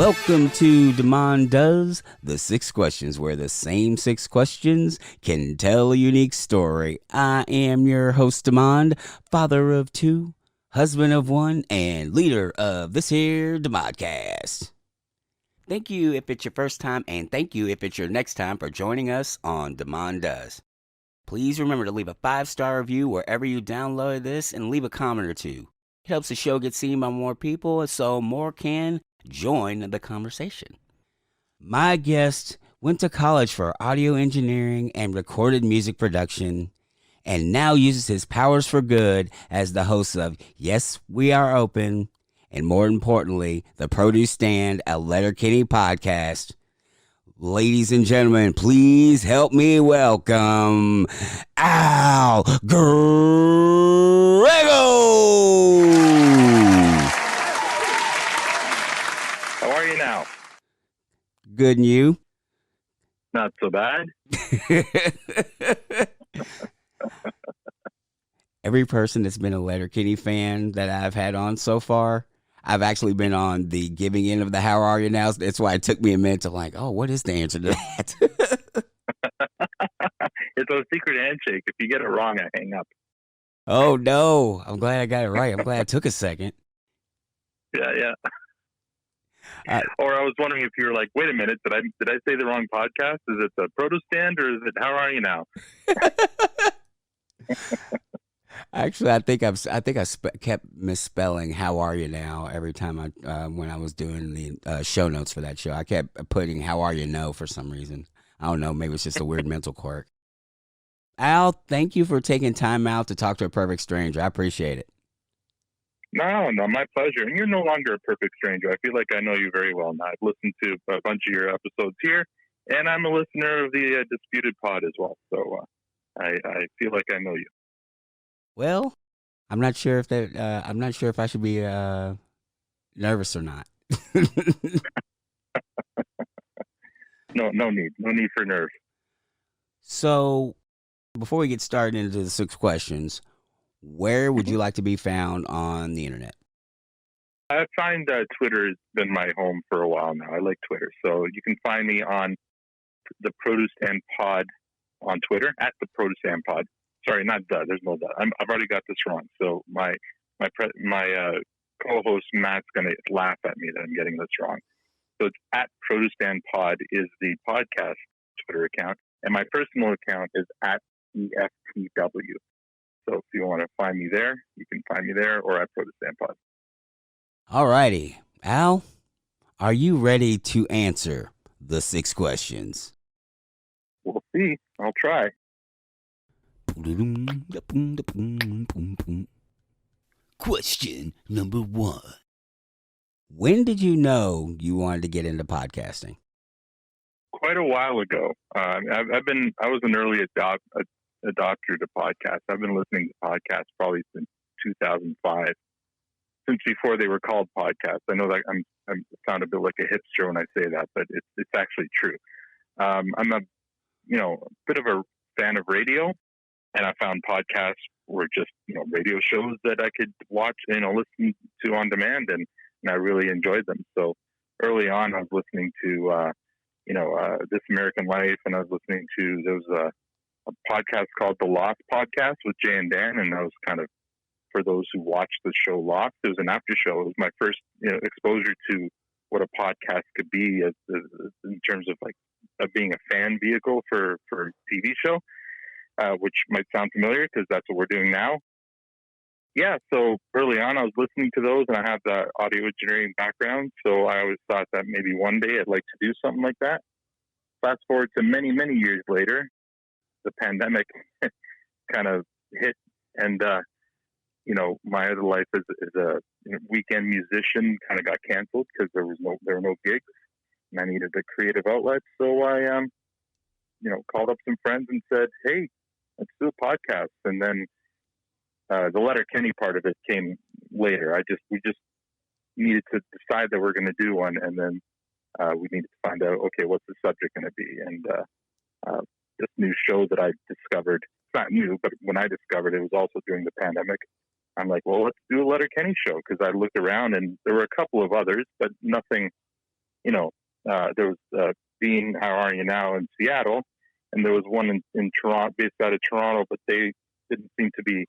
Welcome to Demand Does, the 6 questions where the same 6 questions can tell a unique story. I am your host, Demand, father of 2, husband of 1, and leader of this here Demodcast. Thank you if it's your first time, and thank you if it's your next time for joining us on Demand Does. Please remember to leave a 5-star review wherever you download this and leave a comment or 2. It helps the show get seen by more people so more can join the conversation. My guest went to college for audio engineering and recorded music production, and now uses his powers for good as the host of Yes, We Are Open, and more importantly, the Produce Stand, a Letterkenny podcast. Ladies and gentlemen, please help me welcome Al Grego. How are you now? Good, and you? Not so bad. Every person that's been a Letterkenny fan that I've had on so far, I've actually been on the giving end of the how are you now. That's why it took me a minute to what is the answer to that? It's a secret handshake. If you get it wrong, I hang up. Oh, no. I'm glad I got it right. I'm glad it took a second. Yeah. Or I was wondering if you were like, wait a minute, did I say the wrong podcast? Is it the Produce Stand or is it How Are You Now? Actually, I think I kept misspelling "How are you now" every time when I was doing the show notes for that show. I kept putting "How are you know" for some reason. I don't know. Maybe it's just a weird mental quirk. Al, thank you for taking time out to talk to a perfect stranger. I appreciate it. No, my pleasure. And you're no longer a perfect stranger. I feel like I know you very well now. I've listened to a bunch of your episodes here, and I'm a listener of the Disputed Pod as well. So I feel like I know you. Well, I'm not sure if I should be nervous or not. No need for nerve. So, before we get started into the 6 questions, where would you like to be found on the internet? I find Twitter has been my home for a while now. I like Twitter, so you can find me on the Produce and Pod on Twitter at the Produce and Pod. Sorry, not the. There's no the. I've already got this wrong. So my co-host Matt's gonna laugh at me that I'm getting this wrong. So it's at Produce and Pod is the podcast Twitter account, and my personal account is at EFTW. So if you want to find me there, you can find me there or at Produce and Pod. All righty, Al, are you ready to answer the 6 questions? We'll see. I'll try. Question number 1. When did you know you wanted to get into podcasting? Quite a while ago. I was an early adopter to podcasts. I've been listening to podcasts probably since 2005, since before they were called podcasts. I know that I sound a bit like a hipster when I say that, but it's actually true. I'm a bit of a fan of radio. And I found podcasts were just, radio shows that I could watch, listen to on demand, and I really enjoyed them. So early on, I was listening to, This American Life, and I was listening to, there was a podcast called The Lost Podcast with Jay and Dan, and that was kind of, for those who watched the show Lost, it was an after show. It was my first, exposure to what a podcast could be in terms of being a fan vehicle for a TV show. Which might sound familiar because that's what we're doing now. Yeah, so early on I was listening to those, and I have the audio engineering background, so I always thought that maybe one day I'd like to do something like that. Fast forward to many, many years later, the pandemic kind of hit, and my other life as a weekend musician kind of got canceled because there were no gigs, and I needed a creative outlet. So I called up some friends and said, hey, let's do a podcast. And then the Letterkenny part of it came later. We just needed to decide that we're going to do one, and then we needed to find out, okay, what's the subject going to be? And this new show that I discovered, it's not new, but when I discovered it was also during the pandemic. I'm like, well, let's do a Letterkenny show, because I looked around and there were a couple of others, but nothing there was Being How Are You Now in Seattle, and there was one in Toronto, based out of Toronto, but they didn't seem to be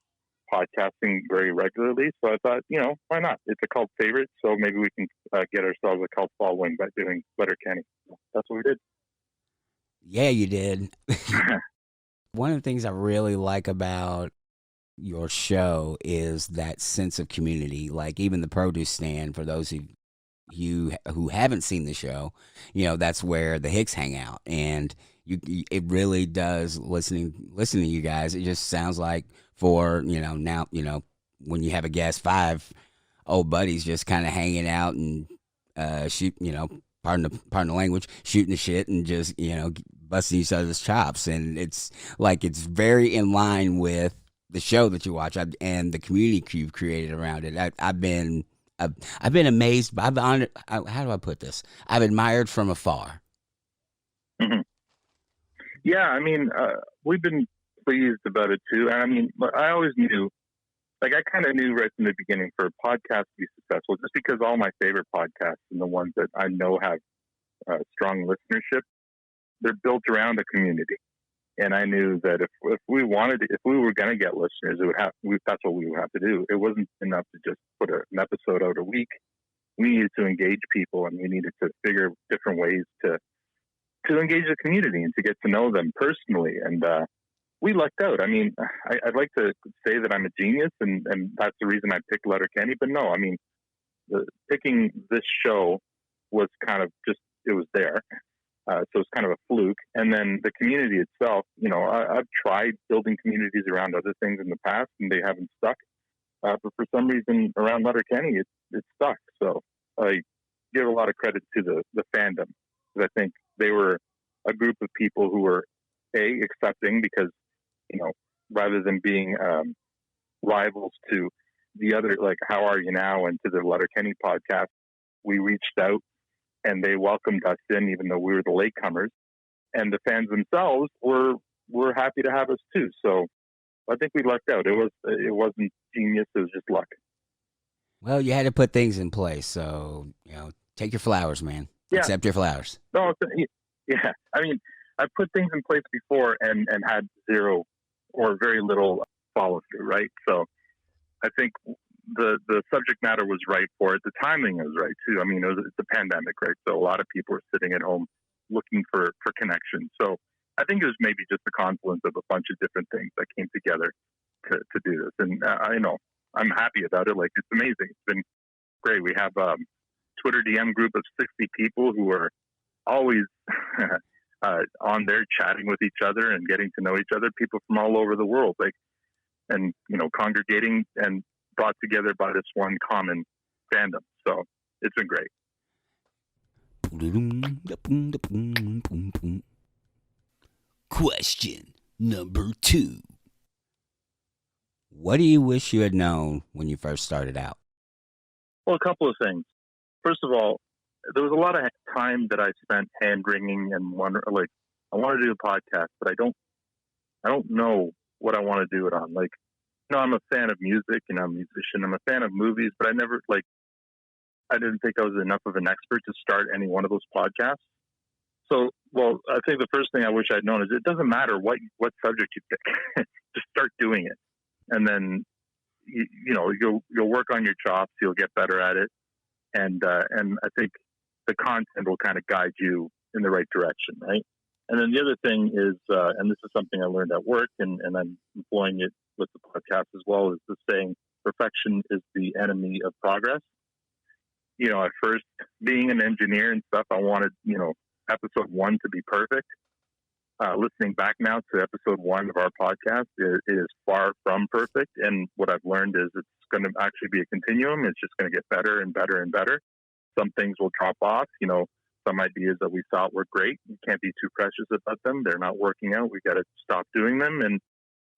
podcasting very regularly. So I thought, why not? It's a cult favorite, so maybe we can get ourselves a cult following by doing Letterkenny. So that's what we did. Yeah, you did. One of the things I really like about your show is that sense of community. Like even the produce stand, for those of you who haven't seen the show, that's where the Hicks hang out, and it really does. Listening to you guys, it just sounds like now when you have a guest, 5 old buddies just kind of hanging out and shoot, pardon the language, shooting the shit and just busting each other's chops, and it's very in line with the show that you watch and the community you've created around it. I've been amazed. How do I put this? I've admired from afar. Mm-hmm. Yeah, I mean, we've been pleased about it too. And I mean, I always knew, I kind of knew right from the beginning for a podcast to be successful, just because all my favorite podcasts and the ones that I know have strong listenership, they're built around a community. And I knew that if we were going to get listeners, that's what we would have to do. It wasn't enough to just put an episode out a week. We needed to engage people, and we needed to figure different ways to engage the community and to get to know them personally. And we lucked out. I mean, I'd like to say that I'm a genius, and that's the reason I picked Letterkenny. But no, I mean, picking this show was kind of just, it was there. So it's kind of a fluke. And then the community itself, I've tried building communities around other things in the past, and they haven't stuck. But for some reason around Letterkenny, it stuck. So I give a lot of credit to the fandom, because I think they were a group of people who were accepting, because, rather than being rivals to the other, like How Are You Now and to the Letterkenny podcast, we reached out and they welcomed us in, even though we were the latecomers. And the fans themselves were happy to have us too. So I think we lucked out. It wasn't genius. It was just luck. Well, you had to put things in place. So, take your flowers, man. Yeah. Accept your flowers. No, yeah. I mean, I put things in place before and had zero or very little follow through, right? So I think the subject matter was right for it. The timing was right too. I mean, it's a pandemic, right? So a lot of people were sitting at home looking for connection. So I think it was maybe just a confluence of a bunch of different things that came together to do this. And I'm happy about it. Like, it's amazing. It's been great. We have a Twitter DM group of 60 people who are always on there chatting with each other and getting to know each other, people from all over the world, and congregating and brought together by this one common fandom. So it's been great. Question number 2. What do you wish you had known when you first started out? Well, a couple of things. First of all, there was a lot of time that I spent hand-wringing and I want to do a podcast, but I don't know what I want to do it on. I'm a fan of music, and I'm a musician. I'm a fan of movies, but I didn't think I was enough of an expert to start any one of those podcasts. So, I think the first thing I wish I'd known is it doesn't matter what subject you pick. Just start doing it. And then, you'll work on your chops. You'll get better at it. And I think the content will kind of guide you in the right direction, right? And then the other thing is, and this is something I learned at work, and I'm employing it with the podcast as well, is the saying, perfection is the enemy of progress. At first, being an engineer and stuff, I wanted, episode 1 to be perfect. Listening back now to episode 1 of our podcast, it is far from perfect. And what I've learned is it's going to actually be a continuum. It's just going to get better and better and better. Some things will drop off. Some ideas that we thought were great, we can't be too precious about them. They're not working out. We got to stop doing them. And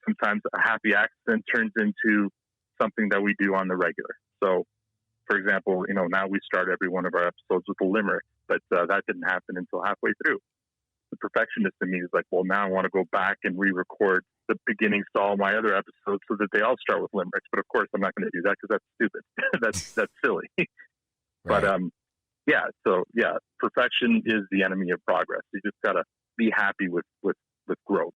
sometimes a happy accident turns into something that we do on the regular. So, for example, now we start every one of our episodes with a limerick, but that didn't happen until halfway through. The perfectionist in me is like, well, now I want to go back and re-record the beginnings to all my other episodes so that they all start with limericks. But of course, I'm not going to do that because that's stupid. that's silly. Right. But Yeah. So yeah, perfection is the enemy of progress. You just gotta be happy with growth.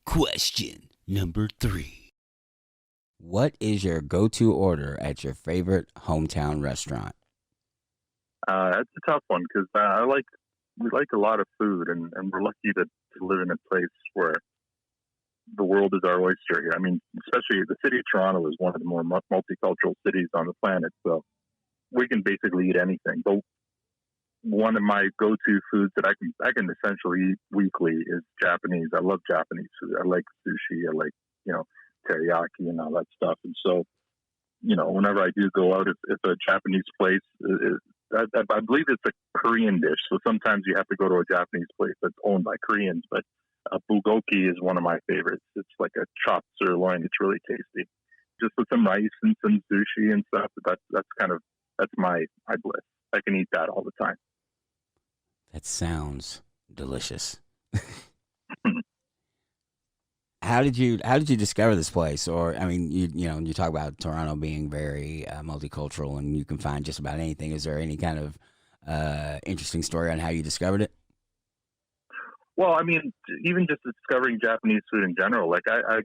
Question number 3. What is your go-to order at your favorite hometown restaurant? That's a tough one because we like a lot of food, and we're lucky to live in a place where the world is our oyster here. I mean, especially the city of Toronto is one of the more multicultural cities on the planet, so we can basically eat anything. But one of my go-to foods that I can essentially eat weekly is Japanese. I love Japanese food. I like sushi. I like teriyaki and all that stuff. And so whenever I do go out, if a Japanese place I believe it's a Korean dish. So sometimes you have to go to a Japanese place that's owned by Koreans. But bulgogi is one of my favorites. It's like a chopped sirloin. It's really tasty. Just with some rice and some sushi and stuff. That's my bliss. I can eat that all the time. That sounds delicious. How did you discover this place? Or I mean, you talk about Toronto being very multicultural, and you can find just about anything. Is there any kind of interesting story on how you discovered it? Well, I mean, even just discovering Japanese food in general. Like I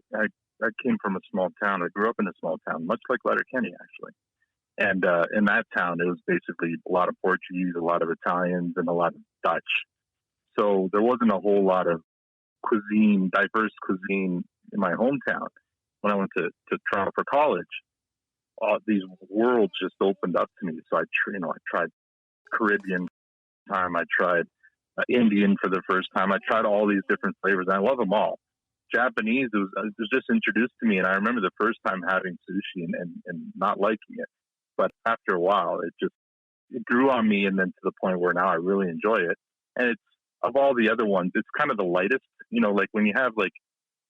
came from a small town. I grew up in a small town, much like Letterkenny, actually. And in that town, it was basically a lot of Portuguese, a lot of Italians, and a lot of Dutch. So there wasn't a whole lot of diverse cuisine in my hometown. When I went to Toronto for college, these worlds just opened up to me. So I tried Caribbean time. I tried Indian for the first time. I tried all these different flavors, and I love them all. Japanese it was just introduced to me, and I remember the first time having sushi and not liking it. But after a while, it grew on me, and then to the point where now I really enjoy it. And it's of all the other ones, it's kind of the lightest. Like when you have like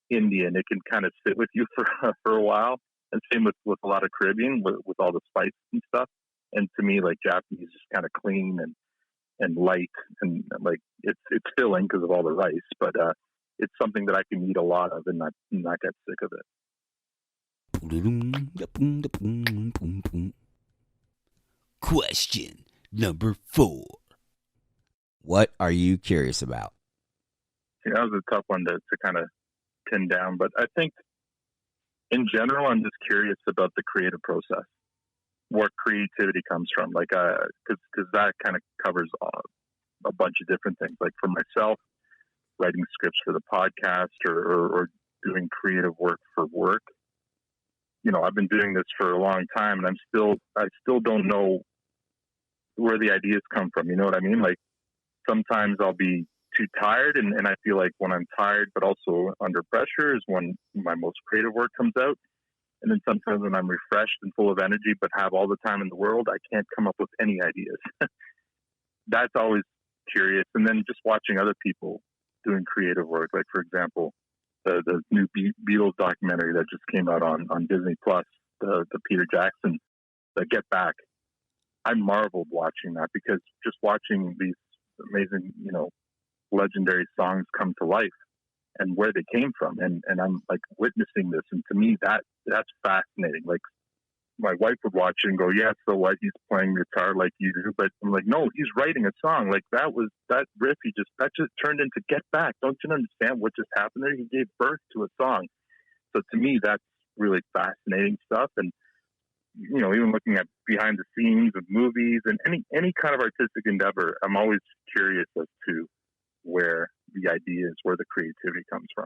Indian, it can kind of sit with you for a while. And same with a lot of Caribbean with all the spices and stuff. And to me, like Japanese is kind of clean and light, and like it's filling because of all the rice. But it's something that I can eat a lot of and not get sick of it. Question number 4. What are you curious about? That was a tough one to kind of pin down, but I think in general, I'm just curious about the creative process, where creativity comes from. Like, because that kind of covers a bunch of different things. Like for myself, writing scripts for the podcast or doing creative work for work. I've been doing this for a long time, and I still don't know where the ideas come from. You know what I mean? Like sometimes I'll be too tired, and I feel like when I'm tired but also under pressure is when my most creative work comes out. And then sometimes when I'm refreshed and full of energy but have all the time in the world, I can't come up with any ideas. That's always curious. And then just watching other people doing creative work, like for example, the new Beatles documentary that just came out on Disney Plus, the Peter Jackson, the Get Back. I marveled watching that because just watching these amazing, legendary songs come to life and where they came from. And I'm like witnessing this. And to me, that's fascinating. Like my wife would watch it and go, yeah, so what? He's playing guitar like you do. But I'm like, no, he's writing a song. Like that riff, that just turned into Get Back. Don't you understand what just happened there? He gave birth to a song. So to me, that's really fascinating stuff. And, even looking at behind the scenes of movies and any kind of artistic endeavor, I'm always curious as to where the ideas, where the creativity comes from.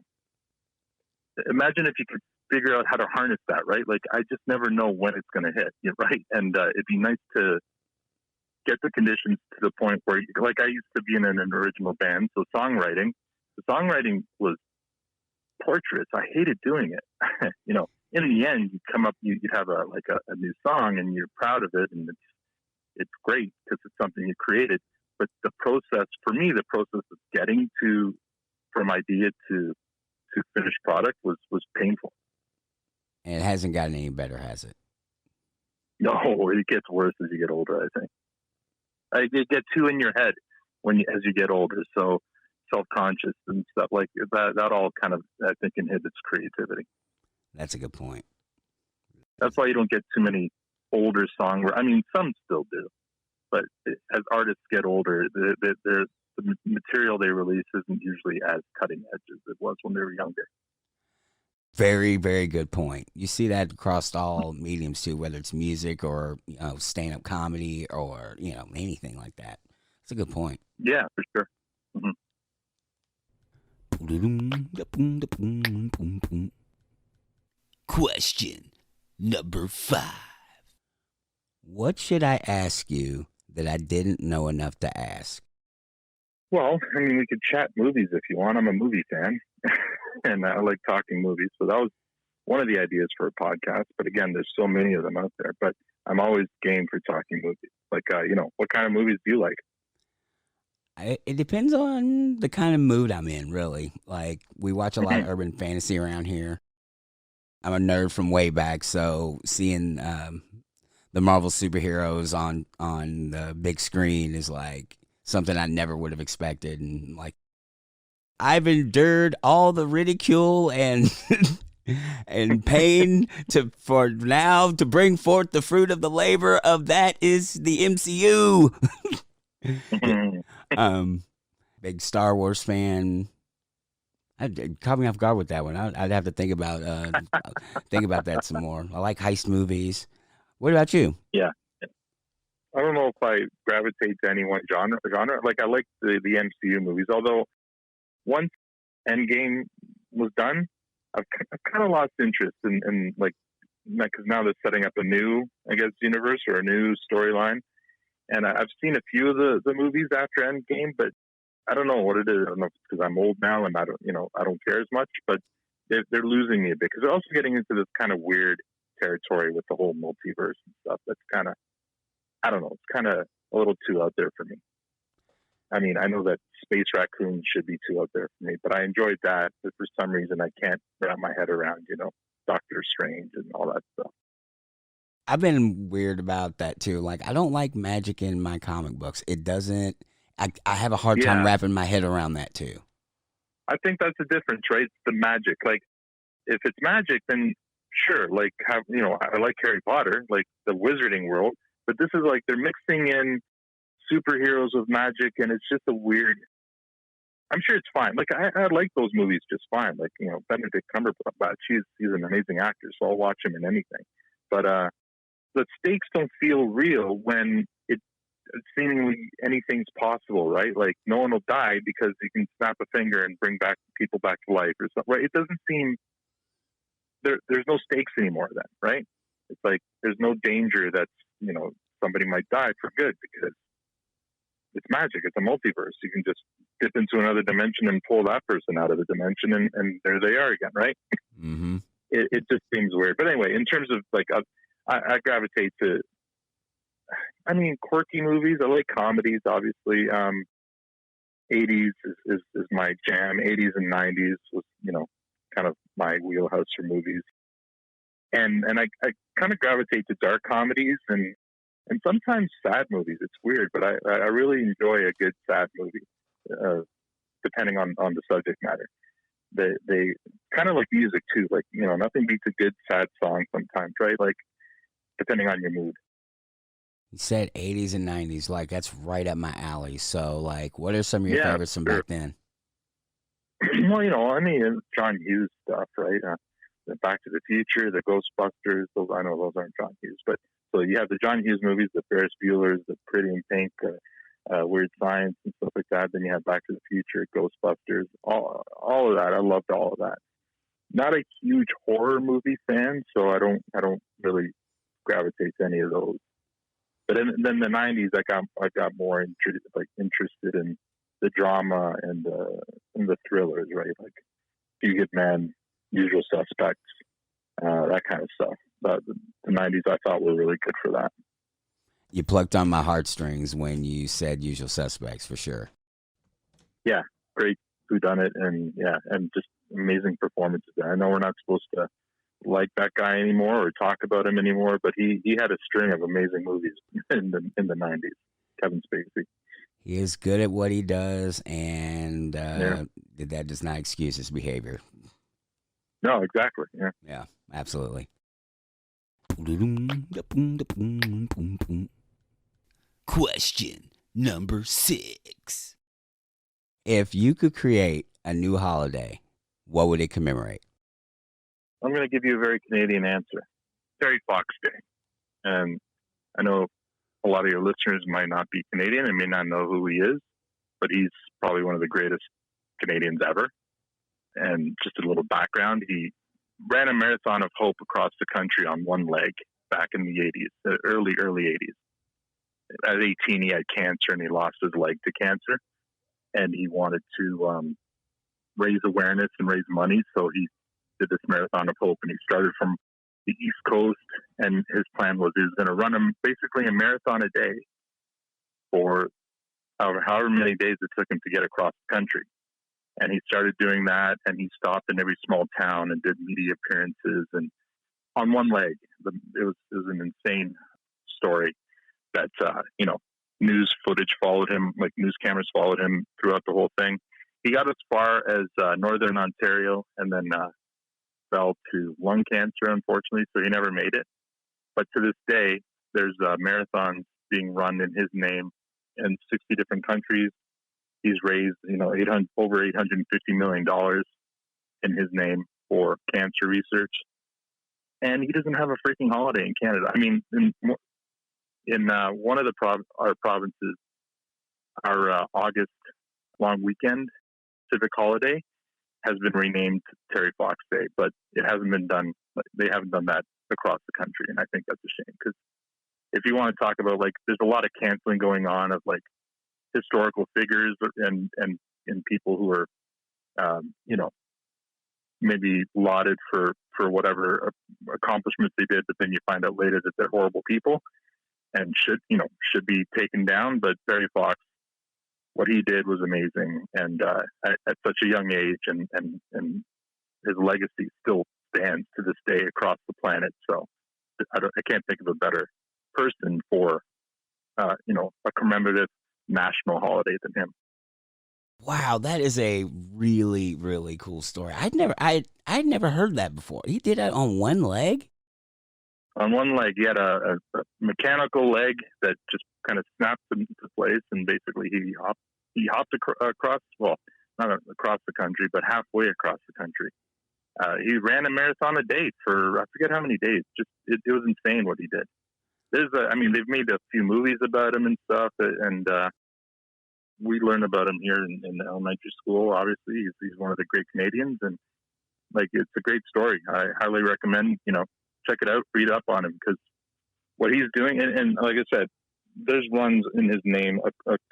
Imagine if you could figure out how to harness that, right? Like, I just never know when it's going to hit, right? And it'd be nice to get the conditions to the point where, like, I used to be in an original band, so the songwriting was torturous. I hated doing it. In the end, you'd have a new song, and you're proud of it, and it's great because it's something you created. But the process of getting from idea to finished product was painful. And it hasn't gotten any better, has it? No, it gets worse as you get older, I think. You get too in your head as you get older, so self-conscious and stuff like that all kind of, I think, inhibits creativity. That's a good point. That's why you don't get too many older songs. I mean, some still do, but as artists get older, the material they release isn't usually as cutting edge as it was when they were younger. Very, very good point. You see that across all mediums too, whether it's music or stand-up comedy or anything like that. It's a good point. Yeah, for sure. Question number 5. What should I ask you that I didn't know enough to ask? Well, I mean, we could chat movies if you want. I'm a movie fan, and I like talking movies. So that was one of the ideas for a podcast. But again, there's so many of them out there. But I'm always game for talking movies. Like, what kind of movies do you like? It depends on the kind of mood I'm in, really. Like, we watch a lot of urban fantasy around here. I'm a nerd from way back, so seeing the Marvel superheroes on the big screen is like something I never would have expected. And like, I've endured all the ridicule and and pain for now to bring forth the fruit of the labor of that is the MCU. Big Star Wars fan. Caught me off guard with that one. I'd have to think about that some more. I like heist movies. What about you? Yeah. I don't know if I gravitate to any one genre. Like, I like the MCU movies, although once Endgame was done, I've kind of lost interest in like, because now they're setting up a new, I guess, universe or a new storyline. And I've seen a few of the movies after Endgame, but I don't know what it is. I don't know if it's because I'm old now and I don't care as much, but they're losing me a bit because they're also getting into this kind of weird territory with the whole multiverse and stuff. That's kind of, I don't know, it's kind of a little too out there for me. I mean, I know that Space Raccoon should be too out there for me, but I enjoyed that. But for some reason, I can't wrap my head around, Doctor Strange and all that stuff. I've been weird about that too. Like, I don't like magic in my comic books. It doesn't. I have a hard time wrapping my head around that too. I think that's the difference, right? It's the magic. Like, if it's magic, then sure. Like, I like Harry Potter, like the wizarding world, but this is like they're mixing in superheroes with magic, and it's just a weird. I'm sure it's fine. Like, I like those movies just fine. Like, Benedict Cumberbatch, he's an amazing actor, so I'll watch him in anything. But the stakes don't feel real when seemingly anything's possible, right? Like, no one will die because you can snap a finger and bring people back to life or something, right? It doesn't seem there's no stakes anymore then, right? It's like there's no danger that somebody might die for good because it's magic. It's a multiverse. You can just dip into another dimension and pull that person out of the dimension, and there they are again, right? Mm-hmm. It just seems weird. But anyway, in terms of like, I gravitate to, quirky movies. I like comedies, obviously. 80s is my jam. 80s and 90s was, kind of my wheelhouse for movies. And I kind of gravitate to dark comedies and sometimes sad movies. It's weird, but I really enjoy a good sad movie, depending on the subject matter. They kind of like music too. Like, nothing beats a good sad song sometimes, right? Like, depending on your mood. You said 80s and 90s. Like, that's right up my alley. So, like, what are some of your favorites from back then? Well, John Hughes stuff, right? Back to the Future, the Ghostbusters. I know those aren't John Hughes, but so you have the John Hughes movies, the Ferris Bueller's, the Pretty in Pink, Weird Science, and stuff like that. Then you have Back to the Future, Ghostbusters, all of that. I loved all of that. Not a huge horror movie fan, so I don't really gravitate to any of those. But then the 90s, I got more interested in the drama and the thrillers, right? Like Few Good Men, Usual Suspects, that kind of stuff. But the 90s I thought were really good for that. You plucked on my heartstrings when you said Usual Suspects, for sure. Yeah, great whodunit, and just amazing performances. I know we're not supposed to like that guy anymore or talk about him anymore, but he had a string of amazing movies in the 90s. Kevin Spacey. He is good at what he does, and that does not excuse his behavior. No, exactly. Yeah. Yeah, absolutely. Question number 6. If you could create a new holiday, what would it commemorate? I'm going to give you a very Canadian answer. Terry Fox Day. And I know a lot of your listeners might not be Canadian and may not know who he is, but he's probably one of the greatest Canadians ever. And just a little background, he ran a marathon of hope across the country on one leg back in the 80s, the early 80s. At 18, he had cancer and he lost his leg to cancer. And he wanted to raise awareness and raise money. So he did this marathon of hope, and he started from the East Coast. And his plan was he was going to run basically a marathon a day for however many days it took him to get across the country. And he started doing that, and he stopped in every small town and did media appearances, and on one leg. It was an insane story that, news footage followed him, like news cameras followed him throughout the whole thing. He got as far as Northern Ontario and then fell to lung cancer, unfortunately, so he never made it. But to this day, there's marathons being run in his name in 60 different countries. He's raised, over $850 million in his name for cancer research. And he doesn't have a freaking holiday in Canada. I mean, in one of our provinces, our August long weekend civic holiday has been renamed Terry Fox Day, but it hasn't been done. They haven't done that across the country, and I think that's a shame, because if you want to talk about, like, there's a lot of canceling going on of, like, historical figures and people who are, maybe lauded for whatever accomplishments they did, but then you find out later that they're horrible people and should be taken down. But Terry Fox, what he did was amazing, and at such a young age, and his legacy still stands to this day across the planet. So I can't think of a better person for a commemorative national holiday than him. Wow, that is a really, really cool story. I'd never heard that before. He did that on one leg? On one leg, he had a mechanical leg that just kind of snapped into place, and basically he hopped across, well, not across the country, but halfway across the country. He ran a marathon a day for, I forget how many days. Just it was insane what he did. They've made a few movies about him and stuff, and we learned about him here in elementary school. Obviously, he's one of the great Canadians, and like, it's a great story. I highly recommend, check it out, read up on him, because what he's doing, and like I said, there's runs in his name.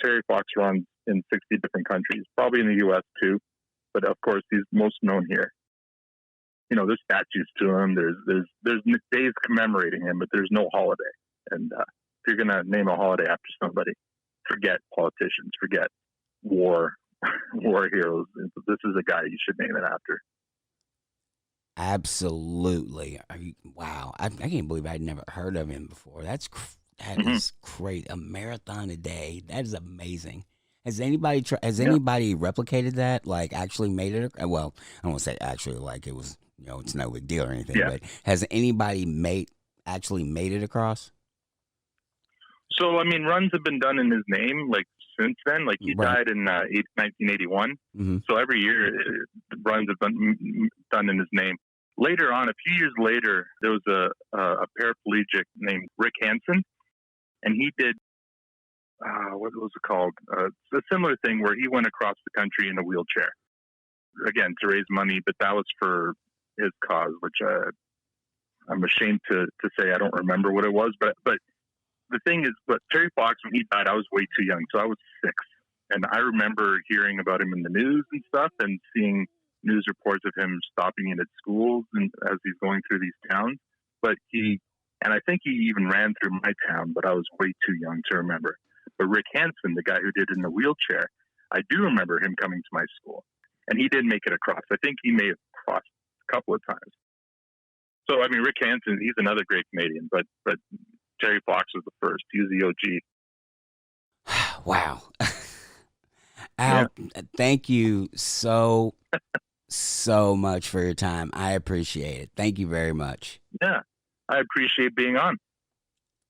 Terry Fox runs in 60 different countries, probably in the U.S. too, but of course he's most known here. There's statues to him. There's days commemorating him, but there's no holiday. And if you're gonna name a holiday after somebody, forget politicians, forget war heroes. This is a guy you should name it after. Absolutely. Wow. I can't believe I'd never heard of him before. That is great. A marathon a day. That is amazing. Has anybody replicated that? Like, actually made it? Well, I don't want to say actually, like it was, it's no big deal or anything. Yeah. But has anybody actually made it across? So, runs have been done in his name, like, since then. Like, he died in 1981. Mm-hmm. So every year, runs have been done in his name. Later on, a few years later, there was a paraplegic named Rick Hansen, and he did, what was it called? A similar thing where he went across the country in a wheelchair, again, to raise money, but that was for his cause, which I'm ashamed to say I don't remember what it was. But the thing is, but Terry Fox, when he died, I was way too young, so I was 6. And I remember hearing about him in the news and stuff, and seeing news reports of him stopping in at schools and as he's going through these towns. But I think he even ran through my town, but I was way too young to remember. But Rick Hansen, the guy who did it in the wheelchair, I do remember him coming to my school, and he did make it across. I think he may have crossed a couple of times. So, Rick Hansen, he's another great Canadian, but Terry Fox was the first. He was the OG. Wow. Al, thank you so much for your time. I appreciate it. Thank you very much. Yeah. I appreciate being on.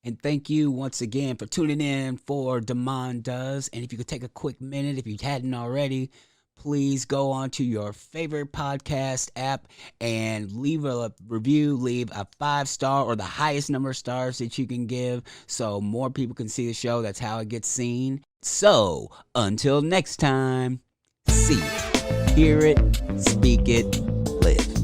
And thank you once again for tuning in for Damon Does. And if you could take a quick minute, if you hadn't already, please go on to your favorite podcast app and leave a review, leave a 5-star or the highest number of stars that you can give so more people can see the show. That's how it gets seen. So until next time, see it, hear it, speak it, live.